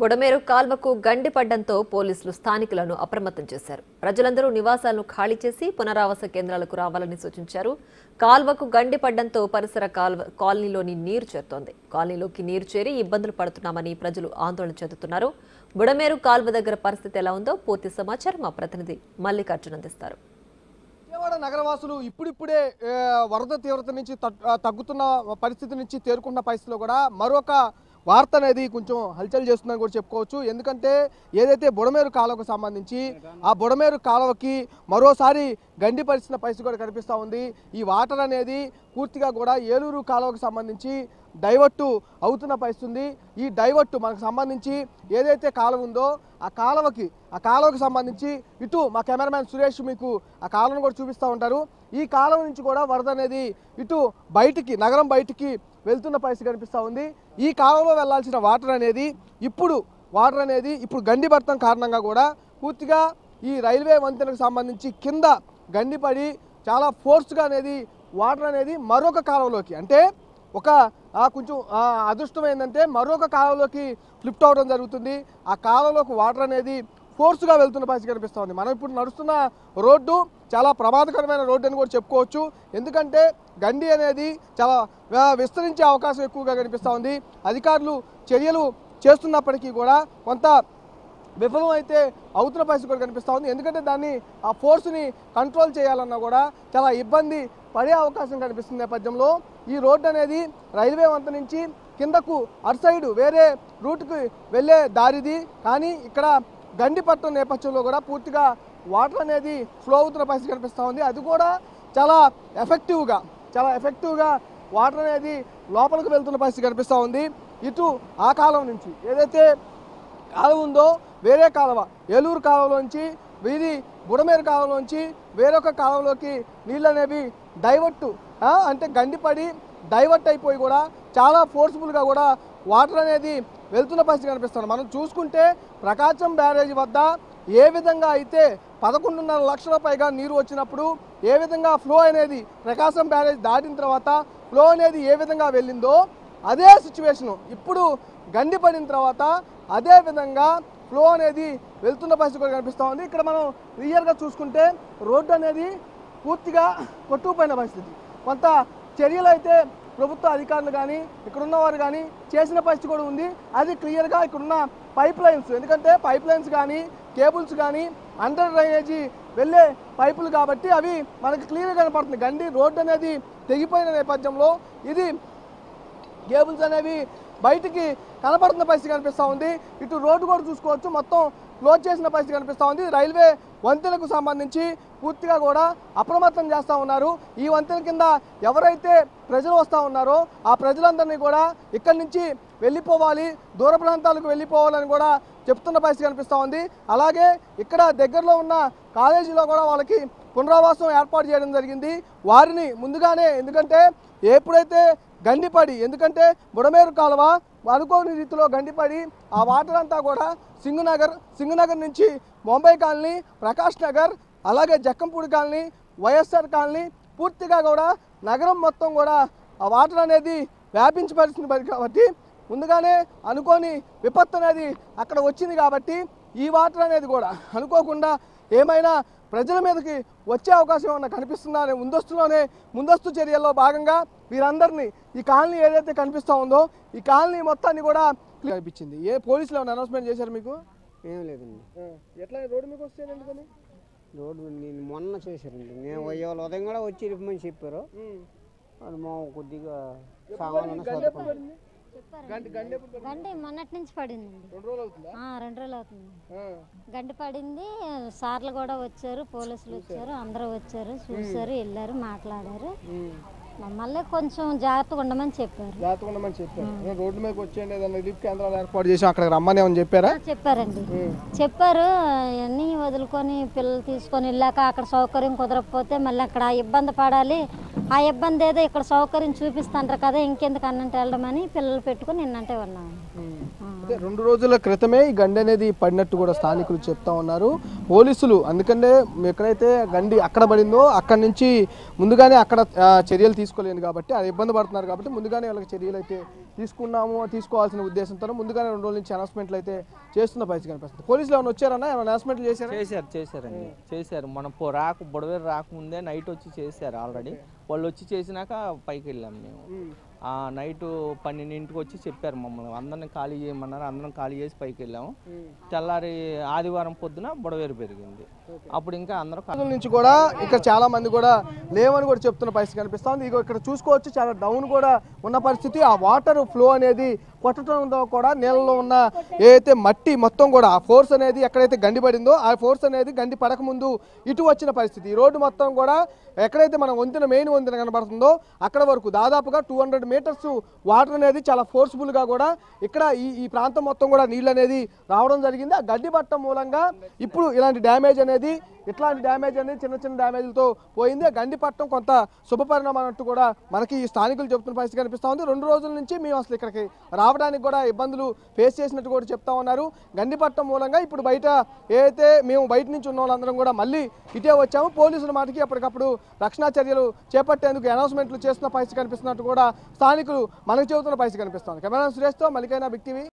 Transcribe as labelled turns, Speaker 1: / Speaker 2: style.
Speaker 1: బుడమేరు కాల్వకు గండిపడ్డంతో పోలీసులు స్థానికులను అప్రమత్తం చేశారు. ప్రజలందరూ నివాసాలను ఖాళీ చేసి పునరావాస కేంద్రాలకు రావాలని సూచించారు. కాల్వకు గండిపడ్డంతో పరిసర కాలనీలోని నీరు చేరుతోంది. కాలనీలోకి నీరు చేరి ఇబ్బందులు పడుతున్నామని ప్రజలు ఆందోళన చెందుతున్నారు. బుడమేరు కాల్వ దగ్గర పరిస్థితి ఎలా ఉందో పూర్తి సమాచారం మా ప్రతినిధి మల్లికార్జున్ అందిస్తారు.
Speaker 2: విజయవాడ నగరవాసులు ఇప్పుడిప్పుడే వరద తీవ్రత నుంచి తగ్గుతున్న పరిస్థితి నుంచి తేరుకున్న పరిస్థితిలో కూడా మరొక వార్త అనేది కొంచెం హల్చల్ చేస్తుందని కూడా చెప్పుకోవచ్చు. ఎందుకంటే ఏదైతే బుడమేరు కాలువకు సంబంధించి ఆ బుడమేరు కాలువకి మరోసారి గండి పరిచిన పరిస్థితి కూడా కనిపిస్తూ ఉంది. ఈ వాటర్ అనేది పూర్తిగా కూడా ఏలూరు కాలువకు సంబంధించి డైవర్టు అవుతున్న పరిస్థితి ఉంది. ఈ డైవర్టు మనకు సంబంధించి ఏదైతే కాలువ ఉందో ఆ కాలువకి సంబంధించి ఇటు మా కెమెరామ్యాన్ సురేష్ మీకు ఆ కాలువను కూడా చూపిస్తూ ఉంటారు. ఈ కాలువ నుంచి కూడా వరద అనేది ఇటు నగరం బయటికి వెళ్తున్న పరిస్థితి కనిపిస్తూ ఉంది. ఈ కాలువలో వెళ్లాల్సిన వాటర్ అనేది ఇప్పుడు గండిపడటం కారణంగా కూడా పూర్తిగా ఈ రైల్వే వంతెనకు సంబంధించి కింద గండిపడి చాలా ఫోర్స్గా అనేది వాటర్ అనేది మరొక కాలువలోకి, అంటే ఒక కొంచెం అదృష్టం ఏంటంటే మరొక కాలువలోకి ఫ్లిప్ట్ అవడం జరుగుతుంది. ఆ కాలువలోకి వాటర్ అనేది ఫోర్స్గా వెళ్తున్న పరిస్థితి కనిపిస్తూ ఉంది. మనం ఇప్పుడు నడుస్తున్న రోడ్డు చాలా ప్రమాదకరమైన రోడ్డు అని కూడా చెప్పుకోవచ్చు. ఎందుకంటే గండి అనేది చాలా విస్తరించే అవకాశం ఎక్కువగా కనిపిస్తూ ఉంది. అధికారులు చర్యలు చేస్తున్నప్పటికీ కూడా కొంత విఫలం అయితే అవుతున్న పరిస్థితి కూడా కనిపిస్తూ ఉంది. ఎందుకంటే దాన్ని ఆ ఫోర్స్ని కంట్రోల్ చేయాలన్నా కూడా చాలా ఇబ్బంది పడే అవకాశం కనిపిస్తున్న నేపథ్యంలో ఈ రోడ్డు అనేది రైల్వే వంత నుంచి కిందకు అటు సైడు వేరే రూట్కి వెళ్ళే దారిది. కానీ ఇక్కడ గండిపట్టం నేపథ్యంలో కూడా పూర్తిగా వాటర్ అనేది ఫ్లో అవుతున్న పరిస్థితి కనిపిస్తూ ఉంది. అది కూడా చాలా ఎఫెక్టివ్గా వాటర్ అనేది లోపలికి వెళ్తున్న పరిస్థితి కనిపిస్తూ ఉంది. ఇటు ఆ కాలువ నుంచి ఏదైతే కాలువ ఉందో వేరే కాలువ ఏలూరు కాలువలోంచి బుడమేరు కాలువలోంచి వేరొక కాలువలోకి నీళ్ళు అనేవి అంటే గండిపడి డైవర్ట్ అయిపోయి కూడా చాలా ఫోర్స్ఫుల్గా కూడా వాటర్ అనేది వెళ్తున్న పరిస్థితి కనిపిస్తుంది. మనం చూసుకుంటే ప్రకాశం బ్యారేజ్ వద్ద ఏ విధంగా అయితే 11.5 లక్షల పైగా నీరు వచ్చినప్పుడు ఏ విధంగా ఫ్లో అనేది ప్రకాశం బ్యారేజ్ దాటిన తర్వాత ఫ్లో అనేది ఏ విధంగా వెళ్ళిందో అదే సిచ్యువేషను ఇప్పుడు గండి పడిన తర్వాత అదే విధంగా ఫ్లో అనేది వెళ్తున్న పరిస్థితి కూడా కనిపిస్తూ ఉంది. ఇక్కడ మనం క్లియర్గా చూసుకుంటే రోడ్డు అనేది పూర్తిగా కొట్టుకుపోయిన పరిస్థితి. కొంత చర్యలు అయితే ప్రభుత్వ అధికారులు కానీ ఇక్కడున్న వారు కానీ చేసిన పరిస్థితి కూడా ఉంది. అది క్లియర్గా ఇక్కడున్న పైప్ లైన్స్, ఎందుకంటే పైప్ లైన్స్ కానీ కేబుల్స్ కానీ అండర్ డ్రైనేజీ వెళ్ళే పైపులు కాబట్టి అవి మనకి క్లియర్గా కనపడుతుంది. గండి రోడ్డు అనేది తెగిపోయిన నేపథ్యంలో ఇది కేబుల్స్ అనేవి బయటికి కనపడుతున్న పరిస్థితి కనిపిస్తూ ఉంది. ఇటు రోడ్డు కూడా చూసుకోవచ్చు, మొత్తం క్లోజ్ చేసిన పరిస్థితి కనిపిస్తూ ఉంది. రైల్వే వంతెనకు సంబంధించి పూర్తిగా కూడా అప్రమత్తం చేస్తూ ఉన్నారు. ఈ వంతెన కింద ఎవరైతే ప్రజలు వస్తూ ఉన్నారో ఆ ప్రజలందరినీ కూడా ఇక్కడి నుంచి వెళ్ళిపోవాలి, దూర ప్రాంతాలకు వెళ్ళిపోవాలని కూడా చెప్తున్న పరిస్థితి కనిపిస్తూ ఉంది. అలాగే ఇక్కడ దగ్గరలో ఉన్న కాలేజీలో కూడా వాళ్ళకి పునరావాసం ఏర్పాటు చేయడం జరిగింది. వారిని ముందుగానే, ఎందుకంటే ఎప్పుడైతే ఎందుకంటే బుడమేరు కాలువ అనుకోని రీతిలో గండిపడి ఆ వాటర్ అంతా కూడా సింగునగర్ నుంచి ముంబై కాలనీ, ప్రకాష్ నగర్, అలాగే జక్కంపూడి కాలనీ, వైఎస్ఆర్ కాలనీ పూర్తిగా కూడా నగరం మొత్తం కూడా ఆ వాటర్ అనేది వ్యాపించి పరిస్థితి కాబట్టి ముందుగానే అనుకోని విపత్తు అనేది అక్కడ వచ్చింది కాబట్టి ఈ వాటర్ అనేది కూడా అనుకోకుండా ఏమైనా ప్రజల మీదకి వచ్చే అవకాశం ఏమన్నా కనిపిస్తుందా అనే ముందస్తు చర్యల్లో భాగంగా వీరందరినీ ఈ కాలనీ ఏదైతే కనిపిస్తూ ఉందో ఈ కాలనీ మొత్తాన్ని కూడా కనిపించింది. పోలీసులు ఏమైనా అనౌన్స్మెంట్ చేశారు మీకు?
Speaker 3: ఏం లేదండి.
Speaker 2: ఎట్లా రోడ్డు మీకు వస్తే ఎందుకని?
Speaker 3: రోడ్డు నేను మొన్న చేశారండి. నేను ఇవాళ ఉదయం కూడా వచ్చి ఇవ్వమని చెప్పారు. అది మా కొద్దిగా
Speaker 4: గండి మొన్నటి నుంచి పడింది. 2 రోజులు అవుతుంది. గండి పడింది. సార్లు కూడా వచ్చారు, పోలీసులు వచ్చారు, అందరూ వచ్చారు, చూసారు, వెళ్ళారు, మాట్లాడారు. మమ్మల్ని కొంచెం జాగ్రత్తగా ఉండమని చెప్పారు.
Speaker 2: రోడ్డు మీద వచ్చేయండి, ఏదైనా రిలీఫ్ కేంద్రాలు ఏర్పాటు చేసి అక్కడ రమ్మని ఏమని చెప్పారా?
Speaker 4: చెప్పారండి. చెప్పారు. అన్నీ వదులుకొని పిల్లలు తీసుకొని వెళ్ళాక అక్కడ సౌకర్యం కుదరకపోతే మళ్ళీ అక్కడ ఇబ్బంది పడాలి, ఆ ఇబ్బంది ఏదో ఇక్కడ సౌకర్యం చూపిస్తాంటారు కదా, ఇంకెందుకు అన్నంటే వెళ్ళడమని పిల్లలు పెట్టుకుని నిన్నంటే ఉన్నాం.
Speaker 2: అయితే 2 రోజుల క్రితమే ఈ గండి అనేది పడినట్టు కూడా స్థానికులు చెప్తా ఉన్నారు. పోలీసులు అందుకంటే ఎక్కడైతే గండి అక్కడ పడిందో అక్కడి నుంచి ముందుగానే అక్కడ చర్యలు తీసుకోలేదు కాబట్టి అది ఇబ్బంది పడుతున్నారు కాబట్టి ముందుగానే వాళ్ళకి చర్యలు అయితే తీసుకోవాల్సిన ఉద్దేశంతో ముందుగానే 2 రోజుల నుంచి అనౌన్స్మెంట్లు అయితే చేస్తున్న పరిస్థితి కనిపిస్తుంది. పోలీసులు ఏమైనా వచ్చారన్నా, ఏమైనా అనౌన్స్మెంట్లు
Speaker 5: చేశారండి. చేశారు. మనం బుడవేరు రాకముందే నైట్ వచ్చి చేశారు ఆల్రెడీ. వాళ్ళు వచ్చి చేసినాక పైకి వెళ్ళాము మేము. నైట్ 12ంటికి వచ్చి చెప్పారు మమ్మల్ని, అందరిని ఖాళీ చేయమన్నారు. అందరం ఖాళీ చేసి పైకి వెళ్ళాము. తెల్లారి ఆదివారం పొద్దున బుడవేరు పెరిగింది. అప్పుడు ఇంకా అందరూ
Speaker 2: నుంచి కూడా ఇక్కడ చాలా మంది కూడా లేవని కూడా చెప్తున్న పరిస్థితి కనిపిస్తుంది. ఇక ఇక్కడ చూసుకోవచ్చు, చాలా డౌన్ కూడా ఉన్న పరిస్థితి. ఆ వాటర్ ఫ్లో అనేది కొట్టడంతో కూడా నీళ్ళలో ఉన్న ఏదైతే మట్టి మొత్తం కూడా ఆ ఫోర్స్ అనేది ఎక్కడైతే గండి పడిందో ఆ ఫోర్స్ అనేది గండి పడక ముందు ఇటు వచ్చిన పరిస్థితి. ఈ రోడ్డు మొత్తం కూడా ఎక్కడైతే మనం మెయిన్ వంతెన కనబడుతుందో అక్కడ వరకు దాదాపుగా 200 మీటర్స్ వాటర్ అనేది చాలా ఫోర్స్ఫుల్గా కూడా ఇక్కడ ఈ ప్రాంతం మొత్తం కూడా నీళ్ళు అనేది రావడం జరిగింది. ఆ గడ్డి పట్టడం మూలంగా ఇప్పుడు ఇలాంటి డ్యామేజ్ అనేది చిన్న చిన్న డ్యామేజ్లతో పోయింది. ఆ గండి పట్టడం కొంత శుభపరిణామం అన్నట్టు కూడా మనకి స్థానికులు చెప్తున్న పరిస్థితి కనిపిస్తూ ఉంది. 2 రోజుల నుంచి మేము అసలు ఇక్కడికి రావడానికి కూడా ఇబ్బందులు ఫేస్ చేసినట్టు కూడా చెప్తా ఉన్నారు. గండి పట్టడం మూలంగా ఇప్పుడు బయట ఏదైతే మేము బయట నుంచి ఉన్న వాళ్ళందరం కూడా మళ్ళీ ఇటే వచ్చాము. పోలీసుల మాటకి ఎప్పటికప్పుడు రక్షణ చర్యలు చేపట్టేందుకు అనౌన్స్మెంట్లు చేస్తున్న పరిస్థితి కనిపిస్తున్నట్టు కూడా స్థానికులు మనకు చెబుతున్న పరిస్థితి కనిపిస్తుంది. కెమెరా సురేష్తో మల్లికైనా బిగ్ టీవీ.